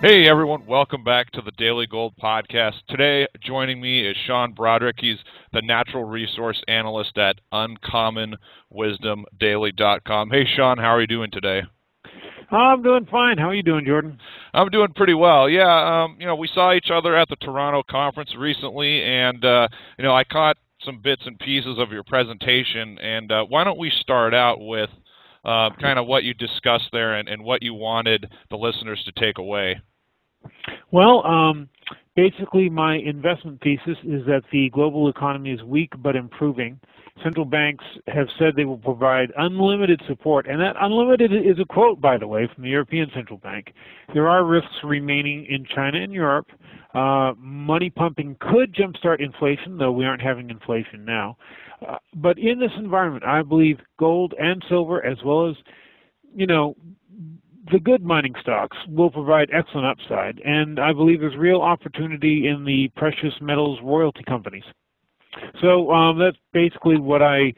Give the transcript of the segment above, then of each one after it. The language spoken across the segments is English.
Hey everyone, welcome back to the Daily Gold Podcast. Today, joining me is Sean Brodrick. He's the natural resource analyst at uncommonwisdomdaily.com. Hey Sean, how are you doing today? I'm doing fine. How are you doing, Jordan? I'm doing pretty well. Yeah, we saw each other at the Toronto conference recently, and I caught some bits and pieces of your presentation. And why don't we start out with kind of what you discussed there and what you wanted the listeners to take away? Well, basically my investment thesis is that the global economy is weak but improving. Central banks have said they will provide unlimited support, and that unlimited is a quote, by the way, from the European Central Bank. There are risks remaining in China and Europe. Money pumping could jumpstart inflation, though we aren't having inflation now. But in this environment, I believe gold and silver, as well as, the good mining stocks will provide excellent upside, and I believe there's real opportunity in the precious metals royalty companies. So that's basically what I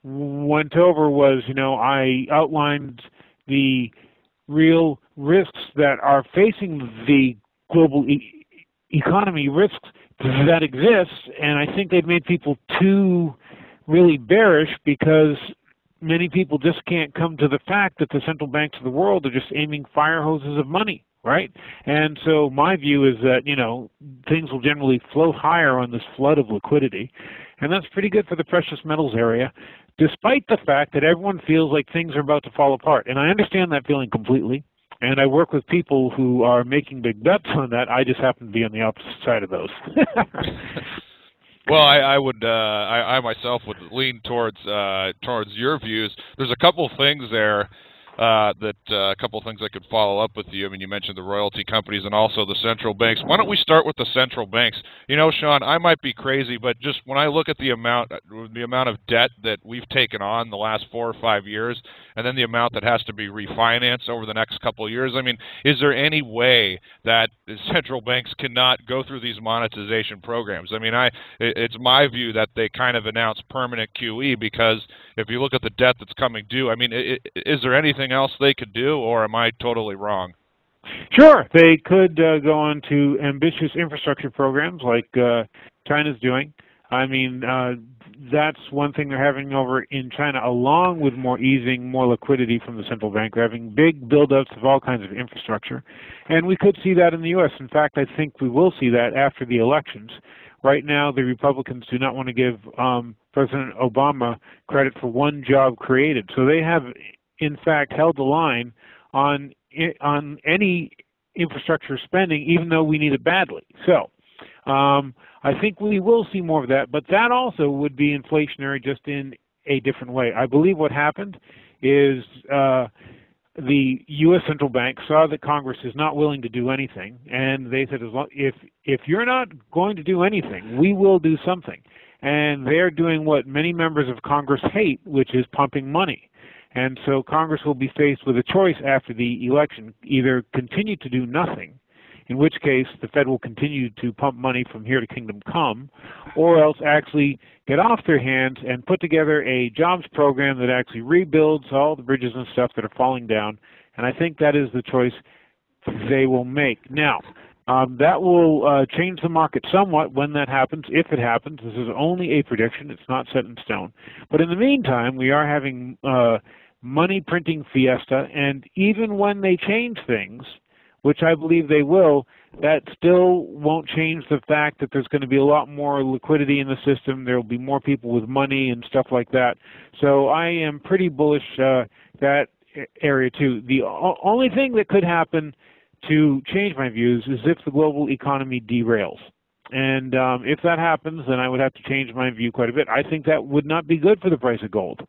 went over was, I outlined the real risks that are facing the global economy, risks that exist, and I think they've made people too really bearish because many people just can't come to the fact that the central banks of the world are just aiming fire hoses of money, right? And so my view is that, things will generally float higher on this flood of liquidity, and that's pretty good for the precious metals area, despite the fact that everyone feels like things are about to fall apart. And I understand that feeling completely, and I work with people who are making big bets on that. I just happen to be on the opposite side of those. Well, I myself would lean towards your views. There's a couple things there a couple things I could follow up with you. I mean, you mentioned the royalty companies and also the central banks. Why don't we start with the central banks? Sean, I might be crazy, but just when I look at the amount of debt that we've taken on the last 4 or 5 years, and then the amount that has to be refinanced over the next couple of years, I mean, is there any way that central banks cannot go through these monetization programs? I mean, it's my view that they kind of announce permanent QE because if you look at the debt that's coming due, I mean, is there anything else they could do, or am I totally wrong? Sure, they could go on to ambitious infrastructure programs like China's doing. I mean, that's one thing they're having over in China, along with more easing, more liquidity from the central bank. They're having big build-ups of all kinds of infrastructure, and we could see that in the U.S. In fact, I think we will see that after the elections. Right now, the Republicans do not want to give President Obama credit for one job created, so they have in fact held the line on any infrastructure spending, even though we need it badly. So I think we will see more of that, but that also would be inflationary just in a different way. I believe what happened is the U.S. Central Bank saw that Congress is not willing to do anything, and they said, if you're not going to do anything, we will do something. And they're doing what many members of Congress hate, which is pumping money. And so Congress will be faced with a choice after the election: either continue to do nothing, in which case the Fed will continue to pump money from here to kingdom come, or else actually get off their hands and put together a jobs program that actually rebuilds all the bridges and stuff that are falling down. And I think that is the choice they will make. Now, that will change the market somewhat when that happens, if it happens. This is only a prediction. It's not set in stone. But in the meantime, we are having money printing fiesta, and even when they change things, which I believe they will, that still won't change the fact that there's going to be a lot more liquidity in the system. There will be more people with money and stuff like that. So I am pretty bullish that area too. The only thing that could happen to change my views is if the global economy derails. And if that happens, then I would have to change my view quite a bit. I think that would not be good for the price of gold,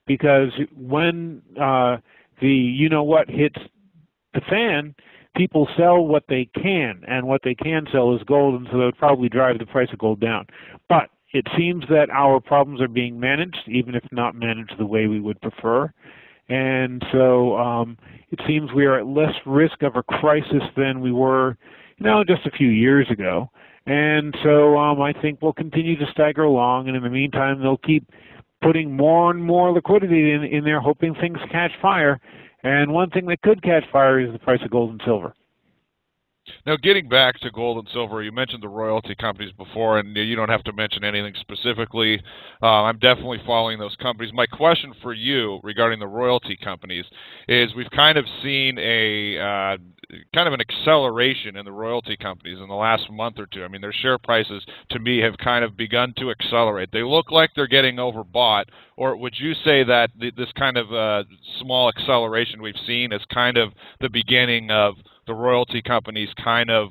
because when the you-know-what hits the fan, people sell what they can, and what they can sell is gold, and so that would probably drive the price of gold down. But it seems that our problems are being managed, even if not managed the way we would prefer. And so it seems we are at less risk of a crisis than we were, just a few years ago. And so I think we'll continue to stagger along, and in the meantime, they'll keep putting more and more liquidity in there, hoping things catch fire. And one thing that could catch fire is the price of gold and silver. Now, getting back to gold and silver, you mentioned the royalty companies before, and you don't have to mention anything specifically. I'm definitely following those companies. My question for you regarding the royalty companies is we've kind of seen a kind of an acceleration in the royalty companies in the last month or two. I mean, their share prices, to me, have kind of begun to accelerate. They look like they're getting overbought, or would you say that this kind of small acceleration we've seen is kind of the beginning of the royalty companies kind of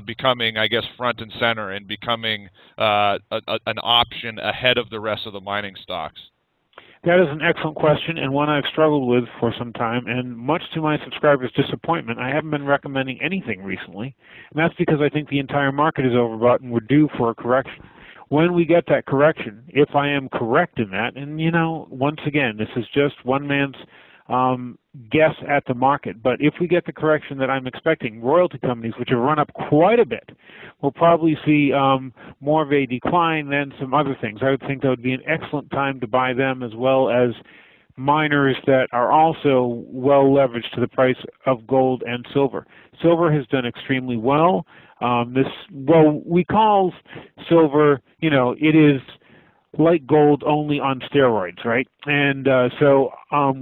becoming, I guess, front and center and becoming an option ahead of the rest of the mining stocks? That is an excellent question, and one I've struggled with for some time, and much to my subscribers' disappointment, I haven't been recommending anything recently, and that's because I think the entire market is overbought and we're due for a correction. When we get that correction, if I am correct in that, and once again, this is just one man's guess at the market, but if we get the correction that I'm expecting, royalty companies, which have run up quite a bit, will probably see more of a decline than some other things. I would think that would be an excellent time to buy them, as well as miners that are also well leveraged to the price of gold and silver. Silver has done extremely well. We call silver, it is like gold, only on steroids, right? And so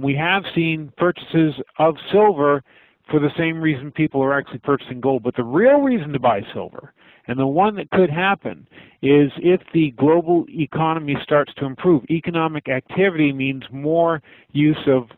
we have seen purchases of silver for the same reason people are actually purchasing gold. But the real reason to buy silver, and the one that could happen, is if the global economy starts to improve. Economic activity means more use of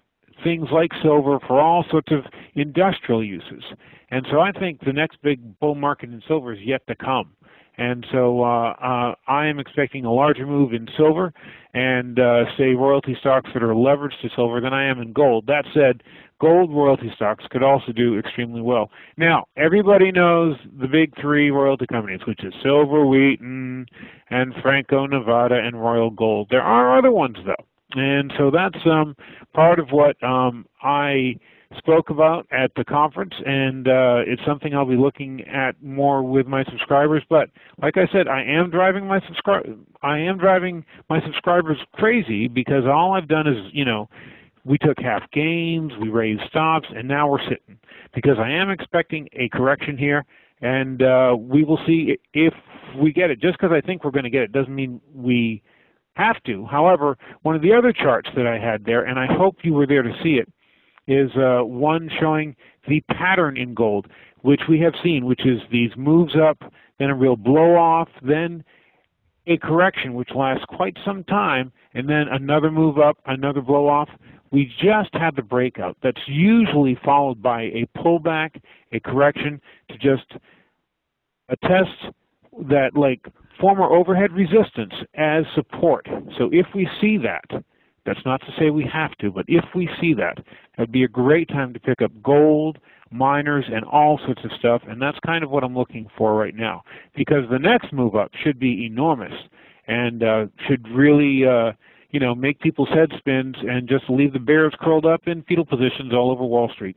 things like silver for all sorts of industrial uses. And so I think the next big bull market in silver is yet to come. And so I am expecting a larger move in silver and, say, royalty stocks that are leveraged to silver than I am in gold. That said, gold royalty stocks could also do extremely well. Now, everybody knows the big three royalty companies, which is Silver, Wheaton, and Franco-Nevada, and Royal Gold. There are other ones, though. And so that's part of what I spoke about at the conference, and it's something I'll be looking at more with my subscribers. But like I said, I am driving my subscribers crazy, because all I've done is, we took half gains, we raised stops, and now we're sitting, because I am expecting a correction here, and we will see if we get it. Just because I think we're going to get it doesn't mean we have to. However, one of the other charts that I had there, and I hope you were there to see it, is one showing the pattern in gold, which we have seen, which is these moves up, then a real blow-off, then a correction, which lasts quite some time, and then another move up, another blow-off. We just had the breakout. That's usually followed by a pullback, a correction, to just attest that, like, former overhead resistance as support. So if we see that, that's not to say we have to, but if we see that, that'd be a great time to pick up gold, miners, and all sorts of stuff, and that's kind of what I'm looking for right now, because the next move up should be enormous and should really make people's heads spin and just leave the bears curled up in fetal positions all over Wall Street.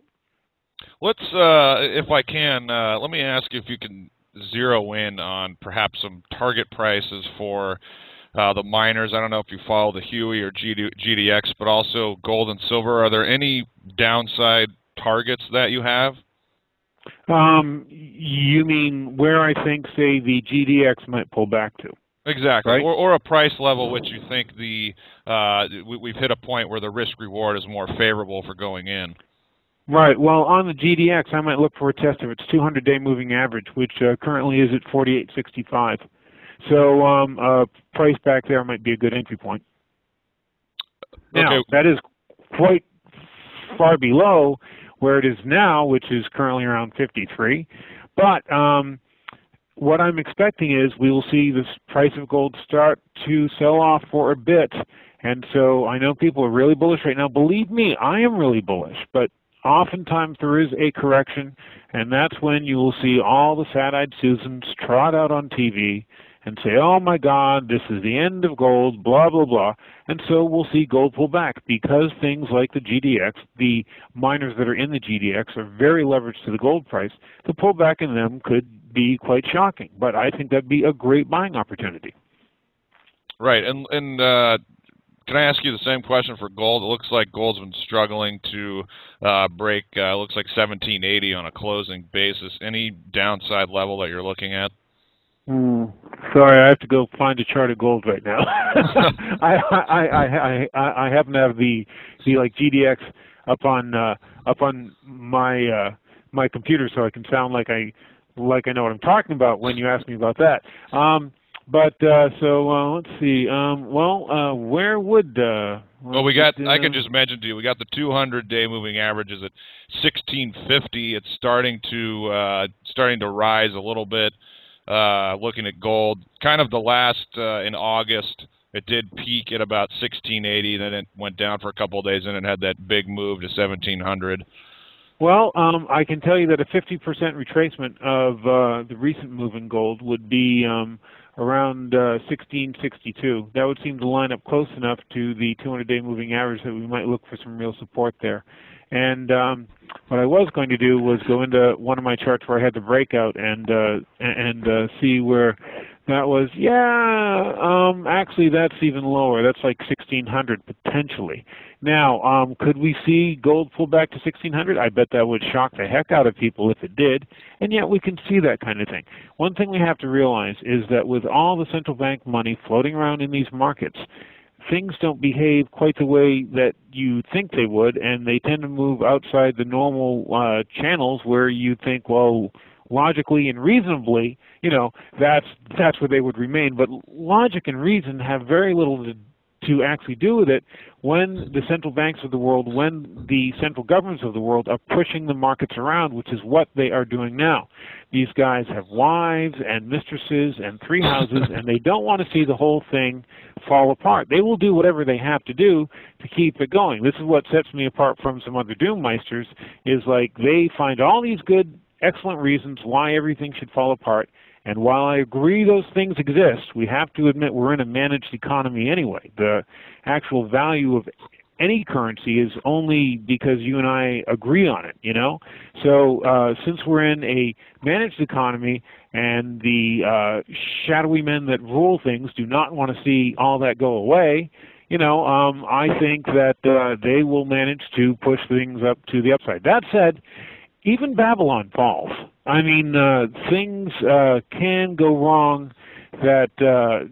Let's, if I can, let me ask you if you can zero in on perhaps some target prices for the miners. I don't know if you follow the Huey or GDX, but also gold and silver. Are there any downside targets that you have? You mean where I think, say, the GDX might pull back to? Exactly, right? or a price level which you think we've hit a point where the risk-reward is more favorable for going in. Right. Well, on the GDX, I might look for a test of its 200-day moving average, which currently is at 48.65. So price back there might be a good entry point. Now, okay. That is quite far below where it is now, which is currently around 53. But what I'm expecting is we will see this price of gold start to sell off for a bit. And so I know people are really bullish right now. Believe me, I am really bullish. But oftentimes there is a correction, and that's when you will see all the sad-eyed Susans trot out on TV and say, oh my God, this is the end of gold, blah, blah, blah. And so we'll see gold pull back, because things like the GDX, the miners that are in the GDX, are very leveraged to the gold price. The pullback in them could be quite shocking, but I think that'd be a great buying opportunity. Right, and kind can I ask you the same question for gold? It looks like gold's been struggling to break. Looks like 1780 on a closing basis. Any downside level that you're looking at? Sorry, I have to go find a chart of gold right now. I happen to have the like GDX up on my computer, so I can sound like I know what I'm talking about when you ask me about that. Let's see. Where would well, we got. I can just mention to you, we got the 200-day moving averages at 1650. It's starting to rise a little bit. Looking at gold, kind of the last in August, it did peak at about 1680. Then it went down for a couple of days, and it had that big move to 1700. Well, I can tell you that a 50% retracement of the recent move in gold would be around 1662. That would seem to line up close enough to the 200-day moving average that we might look for some real support there. And what I was going to do was go into one of my charts where I had the breakout and see where that was. Actually, that's even lower. That's like 1600 potentially. Now, could we see gold pull back to 1600? I bet that would shock the heck out of people if it did, and yet we can see that kind of thing. One thing we have to realize is that with all the central bank money floating around in these markets, things don't behave quite the way that you think they would, and they tend to move outside the normal channels where you think, well, logically and reasonably, that's where they would remain. But logic and reason have very little to actually do with it when the central banks of the world, when the central governments of the world are pushing the markets around, which is what they are doing now. These guys have wives and mistresses and 3 houses, and they don't want to see the whole thing fall apart. They will do whatever they have to do to keep it going. This is what sets me apart from some other doommeisters, is like they find all these good, excellent reasons why everything should fall apart. And while I agree those things exist, we have to admit we're in a managed economy anyway. The actual value of any currency is only because you and I agree on it, So since we're in a managed economy and the shadowy men that rule things do not want to see all that go away, I think that they will manage to push things up to the upside. That said, even Babylon falls. I mean, things can go wrong that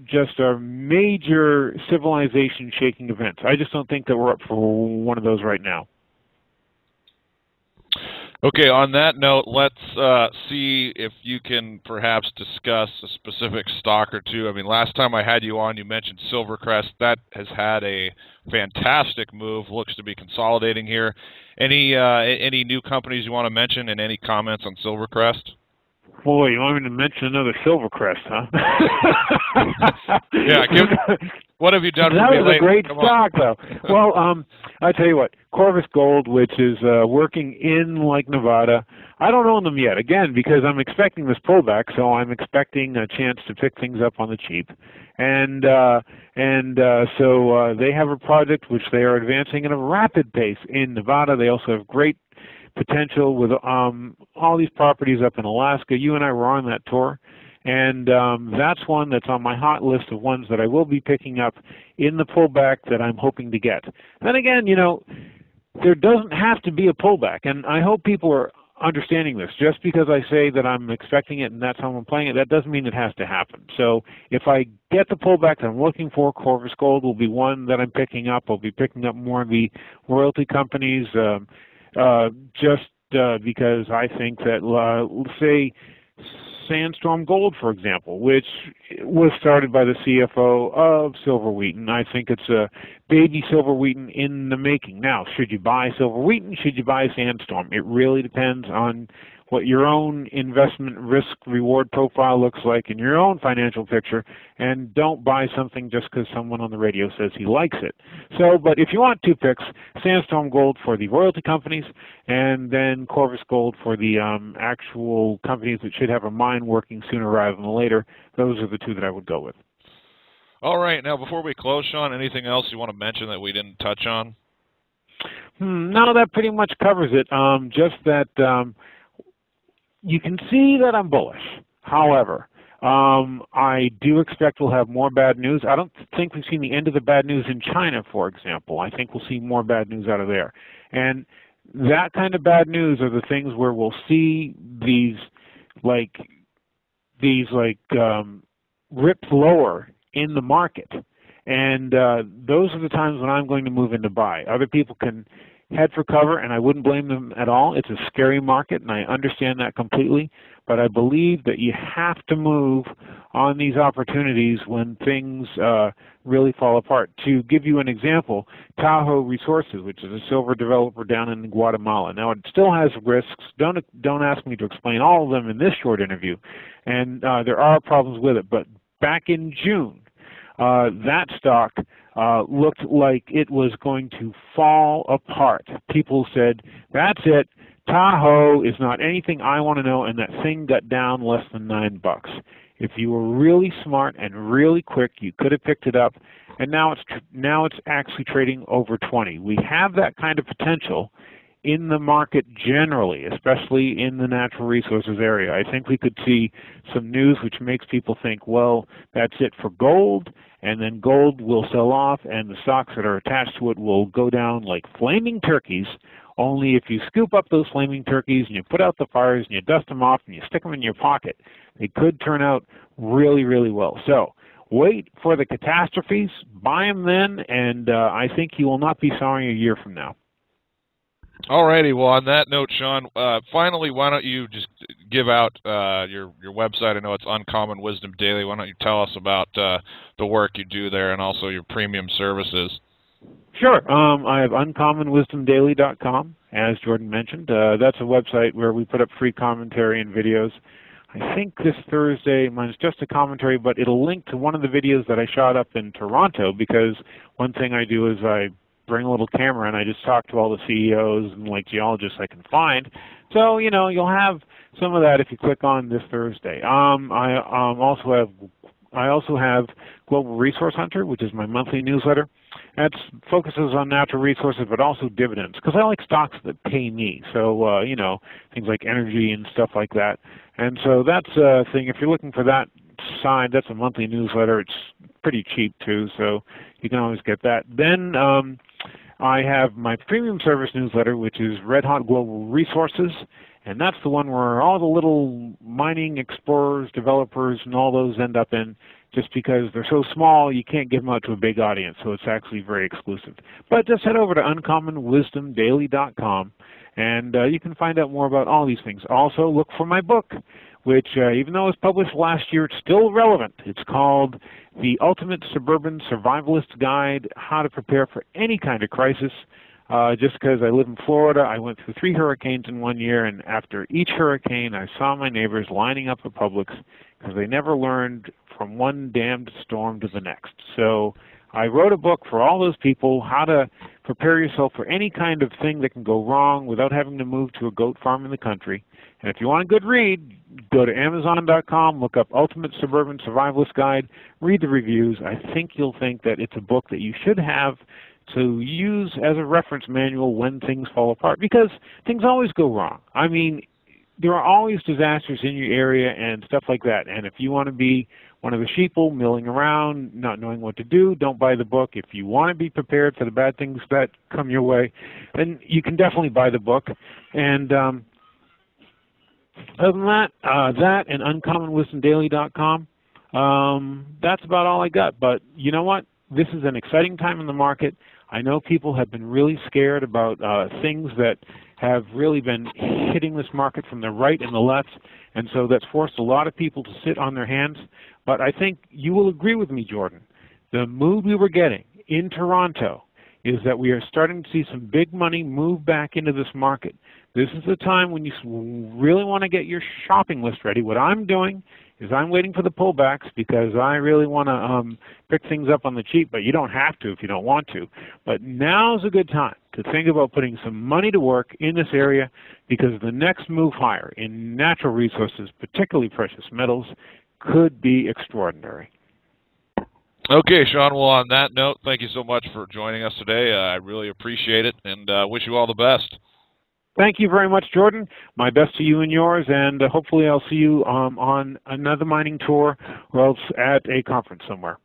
just are major civilization-shaking events. I just don't think that we're up for one of those right now. Okay, on that note, let's see if you can perhaps discuss a specific stock or two. I mean, last time I had you on, you mentioned Silvercrest. That has had a fantastic move, looks to be consolidating here. Any new companies you want to mention, and any comments on Silvercrest? Boy, you want me to mention another Silvercrest, huh? Yeah, what have you done for me lately? That was a great stock, though. Well, I tell you what, Corvus Gold, which is working in like Nevada, I don't own them yet, again, because I'm expecting this pullback, so I'm expecting a chance to pick things up on the cheap. And so they have a project which they are advancing at a rapid pace in Nevada. They also have great potential with all these properties up in Alaska. You and I were on that tour, and that's one that's on my hot list of ones that I will be picking up in the pullback that I'm hoping to get. Then again, there doesn't have to be a pullback, and I hope people are understanding this. Just because I say that I'm expecting it and that's how I'm playing it, that doesn't mean it has to happen. So if I get the pullback that I'm looking for, Corvus Gold will be one that I'm picking up. I'll be picking up more of the royalty companies, just because I think that, let's say, Sandstorm Gold, for example, which was started by the CFO of Silver Wheaton. I think it's a baby Silver Wheaton in the making. Now, should you buy Silver Wheaton? Should you buy Sandstorm? It really depends on what your own investment risk-reward profile looks like in your own financial picture, and don't buy something just because someone on the radio says he likes it. So, but if you want 2 picks, Sandstorm Gold for the royalty companies, and then Corvus Gold for the actual companies that should have a mine working sooner rather than later. Those are the 2 that I would go with. All right. Now, before we close, Sean, anything else you want to mention that we didn't touch on? No, that pretty much covers it. Just that you can see that I'm bullish. However, I do expect we'll have more bad news. I don't think we've seen the end of the bad news in China, for example. I think we'll see more bad news out of there. And that kind of bad news are the things where we'll see these ripped lower in the market. And those are the times when I'm going to move in to buy. Other people can head for cover, and I wouldn't blame them at all. It's a scary market, and I understand that completely. But I believe that you have to move on these opportunities when things really fall apart. To give you an example, Tahoe Resources, which is a silver developer down in Guatemala. Now, it still has risks. Don't ask me to explain all of them in this short interview. And there are problems with it. But back in June, that stock looked like it was going to fall apart. People said, that's it. Tahoe is not anything I want to know, and that thing got down less than $9. If you were really smart and really quick, you could have picked it up, and now it's actually trading over 20. We have that kind of potential in the market generally, especially in the natural resources area. I think we could see some news which makes people think, well, that's it for gold, and then gold will sell off, and the stocks that are attached to it will go down like flaming turkeys. Only if you scoop up those flaming turkeys and you put out the fires and you dust them off and you stick them in your pocket, they could turn out really, really well. So wait for the catastrophes, buy them then, and I think you will not be sorry a year from now. All righty. Well, on that note, Sean, finally, why don't you just give out your website? I know it's Uncommon Wisdom Daily. Why don't you tell us about the work you do there and also your premium services? Sure. I have uncommonwisdomdaily.com, as Jordan mentioned. That's a website where we put up free commentary and videos. I think this Thursday, mine's just a commentary, but it'll link to one of the videos that I shot up in Toronto, because one thing I do is I bring a little camera and I just talk to all the CEOs and geologists I can find. So, you'll have some of that if you click on this Thursday. I also have Global Resource Hunter, which is my monthly newsletter. That focuses on natural resources, but also dividends, because I like stocks that pay me. So, things like energy and stuff like that. And so that's a thing. If you're looking for that side, that's a monthly newsletter. It's pretty cheap, too, so you can always get that. Then I have my premium service newsletter, which is Red Hot Global Resources. And that's the one where all the little mining explorers, developers, and all those end up in, just because they're so small, you can't give them out to a big audience, so it's actually very exclusive. But just head over to uncommonwisdomdaily.com, and you can find out more about all these things. Also, look for my book, which, even though it was published last year, it's still relevant. It's called The Ultimate Suburban Survivalist Guide, How to Prepare for Any Kind of Crisis. Just because I live in Florida, I went through 3 hurricanes in 1 year, and after each hurricane, I saw my neighbors lining up at Publix because they never learned from one damned storm to the next. So I wrote a book for all those people, how to prepare yourself for any kind of thing that can go wrong without having to move to a goat farm in the country. And if you want a good read, go to Amazon.com, look up Ultimate Suburban Survivalist Guide, read the reviews. I think you'll think that it's a book that you should have to use as a reference manual when things fall apart, because things always go wrong. I mean, there are always disasters in your area and stuff like that, and if you want to be one of the sheeple milling around, not knowing what to do, don't buy the book. If you want to be prepared for the bad things that come your way, then you can definitely buy the book. And other than that, that and uncommonwisdomdaily.com, that's about all I got. But you know what? This is an exciting time in the market. I know people have been really scared about things that have really been hitting this market from the right and the left, and so that's forced a lot of people to sit on their hands. But I think you will agree with me, Jordan. The mood we were getting in Toronto is that we are starting to see some big money move back into this market. This is the time when you really want to get your shopping list ready. What I'm doing is I'm waiting for the pullbacks because I really want to pick things up on the cheap, but you don't have to if you don't want to. But now's a good time to think about putting some money to work in this area, because the next move higher in natural resources, particularly precious metals, could be extraordinary. Okay, Sean, well, on that note, thank you so much for joining us today. I really appreciate it, and wish you all the best. Thank you very much, Jordan. My best to you and yours, and hopefully I'll see you on another mining tour or else at a conference somewhere.